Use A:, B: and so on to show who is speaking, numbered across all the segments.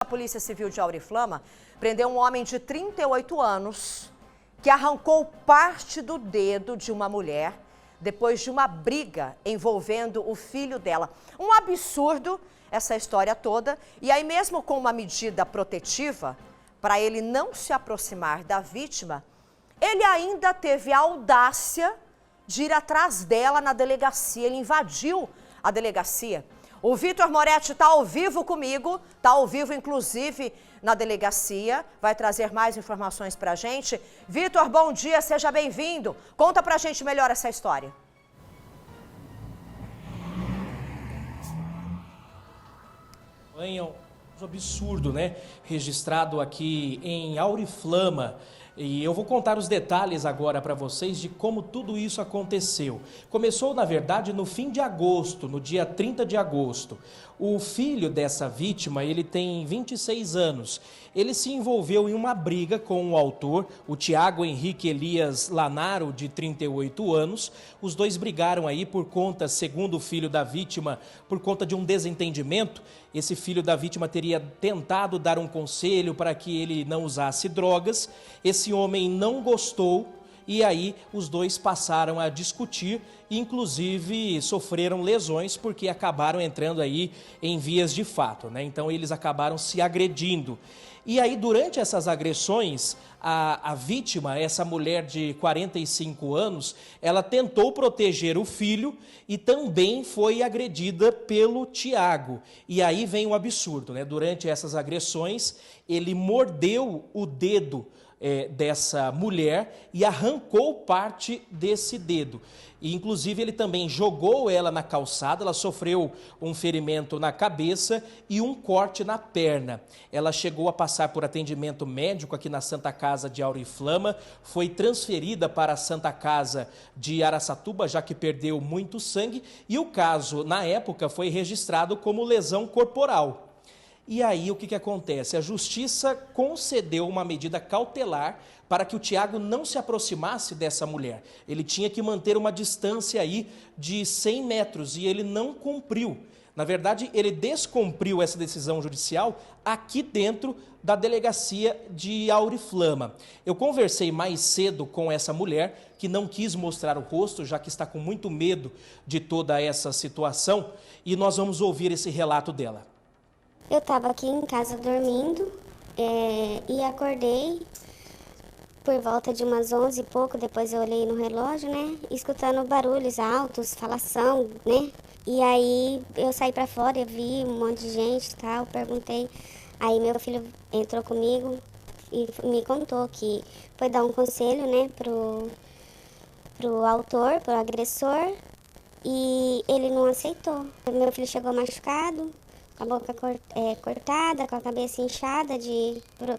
A: A Polícia Civil de Auriflama prendeu um homem de 38 anos que arrancou parte do dedo de uma mulher depois de uma briga envolvendo o filho dela. Um absurdo essa história toda. E aí, mesmo com uma medida protetiva para ele não se aproximar da vítima, ele ainda teve a audácia de ir atrás dela na delegacia. Ele invadiu a delegacia. O Vitor Moretti está ao vivo comigo, está ao vivo inclusive na delegacia, vai trazer mais informações para a gente. Vitor, bom dia, seja bem-vindo. Conta para a gente melhor essa história.
B: Um absurdo, né? Registrado aqui em Auriflama. E eu vou contar os detalhes agora para vocês de como tudo isso aconteceu. Começou, na verdade, no fim de agosto, no dia 30 de agosto. O filho dessa vítima, ele tem 26 anos. Ele se envolveu em uma briga com o autor, o Tiago Henrique Elias Lanaro, de 38 anos. Os dois brigaram aí por conta, segundo o filho da vítima, por conta de um desentendimento. Esse filho da vítima teria tentado dar um conselho para que ele não usasse drogas. Esse homem não gostou e aí os dois passaram a discutir e inclusive sofreram lesões porque acabaram entrando aí em vias de fato, né? Então eles acabaram se agredindo. E aí durante essas agressões, a vítima, essa mulher de 45 anos, ela tentou proteger o filho e também foi agredida pelo Tiago. E aí vem o absurdo, né? Durante essas agressões, ele mordeu o dedo dessa mulher e arrancou parte desse dedo. E, inclusive, ele também jogou ela na calçada, ela sofreu um ferimento na cabeça e um corte na perna. Ela chegou a passar por atendimento médico aqui na Santa Casa de Auriflama, foi transferida para a Santa Casa de Araçatuba, já que perdeu muito sangue, e o caso, na época, foi registrado como lesão corporal. E aí o que acontece? A justiça concedeu uma medida cautelar para que o Tiago não se aproximasse dessa mulher. Ele tinha que manter uma distância aí de 100 metros e ele não cumpriu. Na verdade, ele descumpriu essa decisão judicial aqui dentro da delegacia de Auriflama. Eu conversei mais cedo com essa mulher, que não quis mostrar o rosto, já que está com muito medo de toda essa situação, e nós vamos ouvir esse relato dela.
C: Eu estava aqui em casa dormindo e acordei por volta de umas 11 e pouco, depois eu olhei no relógio, né, escutando barulhos altos, falação, né, e aí eu saí para fora, eu vi um monte de gente e tal, perguntei, aí meu filho entrou comigo e me contou que foi dar um conselho, né, pro autor, pro agressor, e ele não aceitou. Meu filho chegou machucado, com a boca cortada, com a cabeça inchada,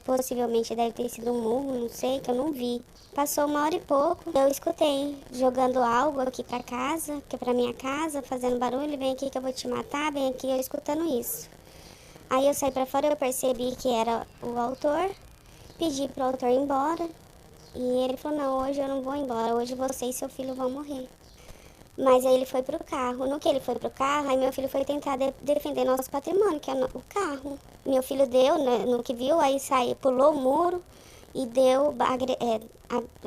C: possivelmente deve ter sido um murro, não sei, que eu não vi. Passou 1 hora e pouco, eu escutei jogando algo aqui pra casa, que é pra minha casa, fazendo barulho, vem aqui que eu vou te matar, vem aqui, eu escutando isso. Aí eu saí pra fora, eu percebi que era o autor, pedi pro autor ir embora, e ele falou, não, hoje eu não vou embora, hoje você e seu filho vão morrer. Mas aí ele foi pro carro. No que ele foi pro carro, aí meu filho foi tentar defender nosso patrimônio, que é o carro. Meu filho deu, né, no que viu, aí saiu, pulou o muro e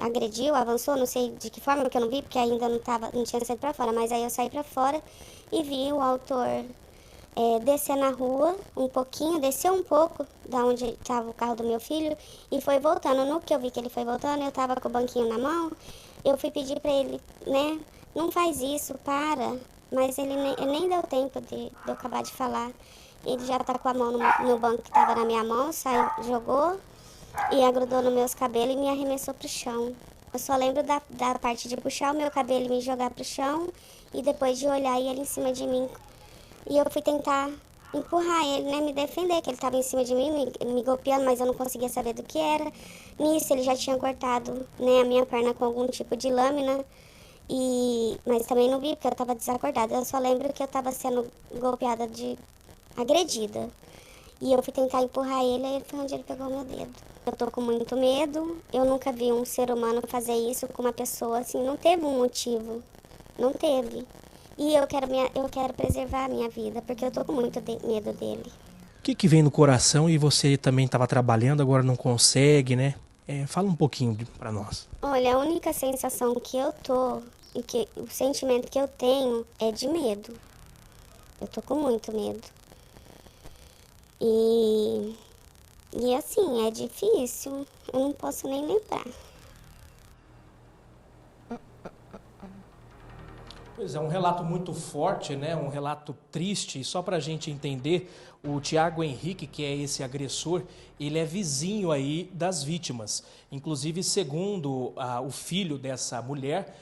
C: agrediu, avançou, não sei de que forma, porque eu não vi, porque ainda não tinha saído pra fora. Mas aí eu saí pra fora e vi o autor descer na rua um pouquinho, desceu um pouco da onde estava o carro do meu filho e foi voltando. No que eu vi que ele foi voltando, eu tava com o banquinho na mão, eu fui pedir pra ele, né, não faz isso, para. Mas ele nem deu tempo de eu acabar de falar. Ele já tá com a mão no banco que tava na minha mão, saiu, jogou e agrudou nos meus cabelos e me arremessou pro chão. Eu só lembro da parte de puxar o meu cabelo e me jogar pro chão e depois de olhar ele em cima de mim. E eu fui tentar empurrar ele, né, me defender, que ele estava em cima de mim, me golpeando, mas eu não conseguia saber do que era. Nisso ele já tinha cortado, né, a minha perna com algum tipo de lâmina. Mas também não vi porque eu estava desacordada. Eu só lembro que eu estava sendo golpeada, agredida. E eu fui tentar empurrar ele, aí foi onde ele pegou meu dedo. Eu tô com muito medo. Eu nunca vi um ser humano fazer isso com uma pessoa assim. Não teve um motivo. Não teve. E eu quero preservar a minha vida, porque eu tô com muito medo dele.
B: que vem no coração e você também estava trabalhando, agora não consegue, né? Fala um pouquinho para nós.
C: Olha, a única sensação que eu tô e que o sentimento que eu tenho é de medo. Eu tô com muito medo. E assim, é difícil. Eu não posso nem lembrar.
B: Pois é, um relato muito forte, né? Um relato triste. E só para a gente entender, o Tiago Henrique, que é esse agressor, ele é vizinho aí das vítimas. Inclusive, segundo o filho dessa mulher,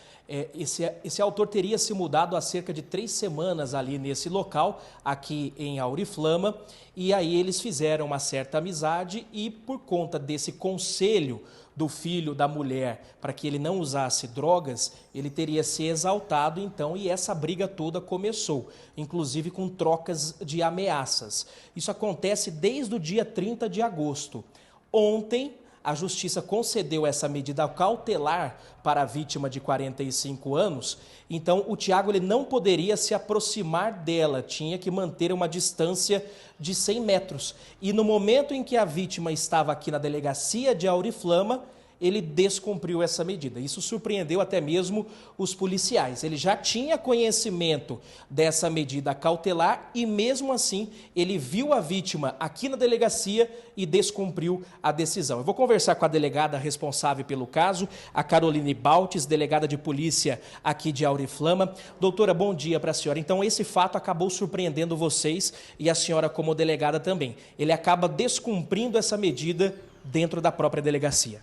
B: esse autor teria se mudado há cerca de 3 semanas ali nesse local, aqui em Auriflama, e aí eles fizeram uma certa amizade e por conta desse conselho do filho da mulher para que ele não usasse drogas, ele teria se exaltado então e essa briga toda começou, inclusive com trocas de ameaças. Isso acontece desde o dia 30 de agosto. Ontem, a Justiça concedeu essa medida cautelar para a vítima de 45 anos, então o Tiago ele não poderia se aproximar dela, tinha que manter uma distância de 100 metros. E no momento em que a vítima estava aqui na delegacia de Auriflama, ele descumpriu essa medida. Isso surpreendeu até mesmo os policiais. Ele já tinha conhecimento dessa medida cautelar e, mesmo assim, ele viu a vítima aqui na delegacia e descumpriu a decisão. Eu vou conversar com a delegada responsável pelo caso, a Caroline Baltes, delegada de polícia aqui de Auriflama. Doutora, bom dia para a senhora. Então, esse fato acabou surpreendendo vocês e a senhora como delegada também. Ele acaba descumprindo essa medida dentro da própria delegacia.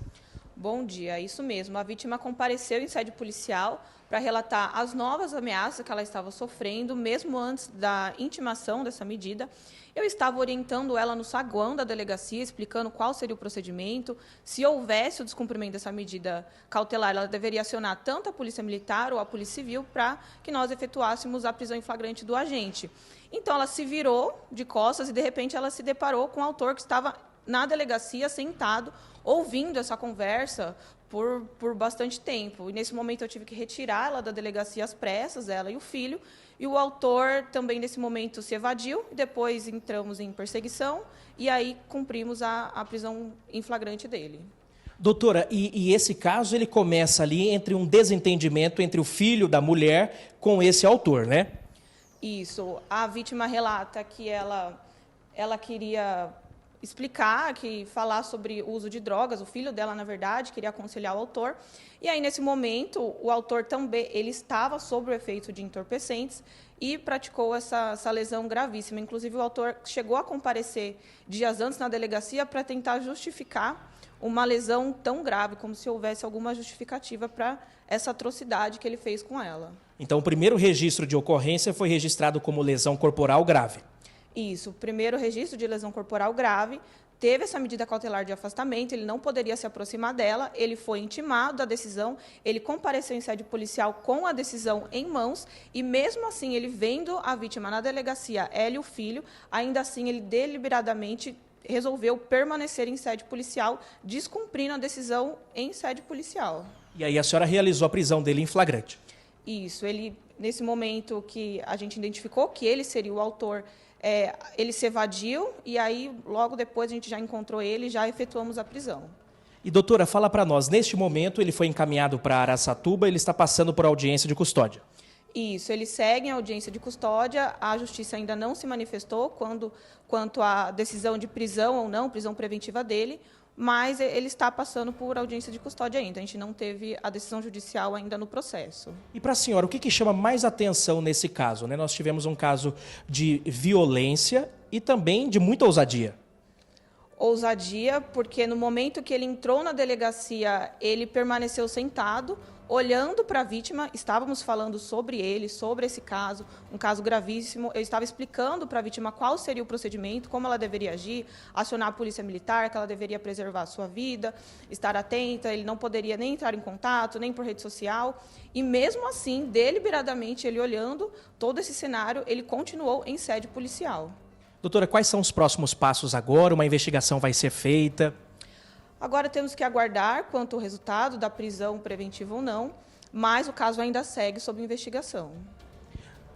D: Bom dia, é isso mesmo. A vítima compareceu em sede policial para relatar as novas ameaças que ela estava sofrendo, mesmo antes da intimação dessa medida. Eu estava orientando ela no saguão da delegacia, explicando qual seria o procedimento. Se houvesse o descumprimento dessa medida cautelar, ela deveria acionar tanto a Polícia Militar ou a Polícia Civil para que nós efetuássemos a prisão em flagrante do agente. Então, ela se virou de costas e, de repente, ela se deparou com o autor que estava na delegacia, sentado, ouvindo essa conversa por bastante tempo. E, nesse momento, eu tive que retirá-la da delegacia às pressas, ela e o filho. E o autor também, nesse momento, se evadiu. Depois, entramos em perseguição e aí cumprimos a prisão em flagrante dele.
B: Doutora, e esse caso ele começa ali entre um desentendimento entre o filho da mulher com esse autor, né?
D: Isso. A vítima relata que ela queria explicar, falar sobre o uso de drogas. O filho dela, na verdade, queria aconselhar o autor. E aí, nesse momento, o autor também ele estava sob o efeito de entorpecentes e praticou essa lesão gravíssima. Inclusive, o autor chegou a comparecer dias antes na delegacia para tentar justificar uma lesão tão grave, como se houvesse alguma justificativa para essa atrocidade que ele fez com ela.
B: Então, o primeiro registro de ocorrência foi registrado como lesão corporal grave.
D: Isso, o primeiro registro de lesão corporal grave, teve essa medida cautelar de afastamento, ele não poderia se aproximar dela, ele foi intimado da decisão, ele compareceu em sede policial com a decisão em mãos, e mesmo assim, ele vendo a vítima na delegacia, ela e o filho, ainda assim, ele deliberadamente resolveu permanecer em sede policial, descumprindo a decisão em sede policial.
B: E aí a senhora realizou a prisão dele em flagrante?
D: Isso, ele, nesse momento que a gente identificou que ele seria o autor, ele se evadiu e aí, logo depois, a gente já encontrou ele e já efetuamos a prisão.
B: E, doutora, fala para nós, neste momento ele foi encaminhado para Araçatuba, ele está passando por audiência de custódia.
D: Isso, ele segue em audiência de custódia, a Justiça ainda não se manifestou quanto à decisão de prisão ou não, prisão preventiva dele, mas ele está passando por audiência de custódia ainda. A gente não teve a decisão judicial ainda no processo.
B: E para a senhora, o que chama mais atenção nesse caso, né? Nós tivemos um caso de violência e também de muita ousadia.
D: Ousadia, porque no momento que ele entrou na delegacia, ele permaneceu sentado, olhando para a vítima. Estávamos falando sobre ele, sobre esse caso, um caso gravíssimo. Eu estava explicando para a vítima qual seria o procedimento, como ela deveria agir, acionar a polícia militar, que ela deveria preservar a sua vida, estar atenta, ele não poderia nem entrar em contato, nem por rede social. E mesmo assim, deliberadamente, ele olhando todo esse cenário, ele continuou em sede policial.
B: Doutora, quais são os próximos passos agora? Uma investigação vai ser feita?
D: Agora temos que aguardar quanto ao resultado da prisão preventiva ou não, mas o caso ainda segue sob investigação.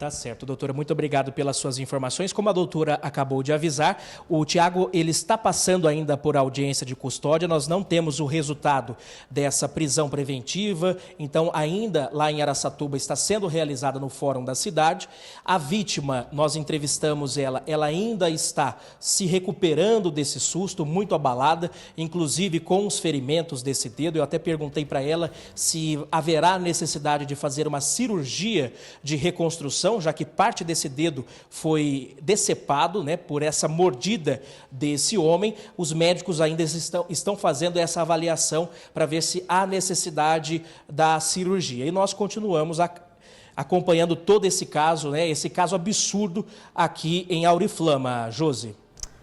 B: Tá certo, doutora. Muito obrigado pelas suas informações. Como a doutora acabou de avisar, o Tiago ele está passando ainda por audiência de custódia. Nós não temos o resultado dessa prisão preventiva. Então, ainda lá em Araçatuba está sendo realizada no Fórum da cidade. A vítima, nós entrevistamos ela ainda está se recuperando desse susto, muito abalada, inclusive com os ferimentos desse dedo. Eu até perguntei para ela se haverá necessidade de fazer uma cirurgia de reconstrução, já que parte desse dedo foi decepado, né, por essa mordida desse homem. Os médicos ainda estão fazendo essa avaliação para ver se há necessidade da cirurgia. E nós continuamos acompanhando todo esse caso, né, esse caso absurdo aqui em Auriflama, Josi.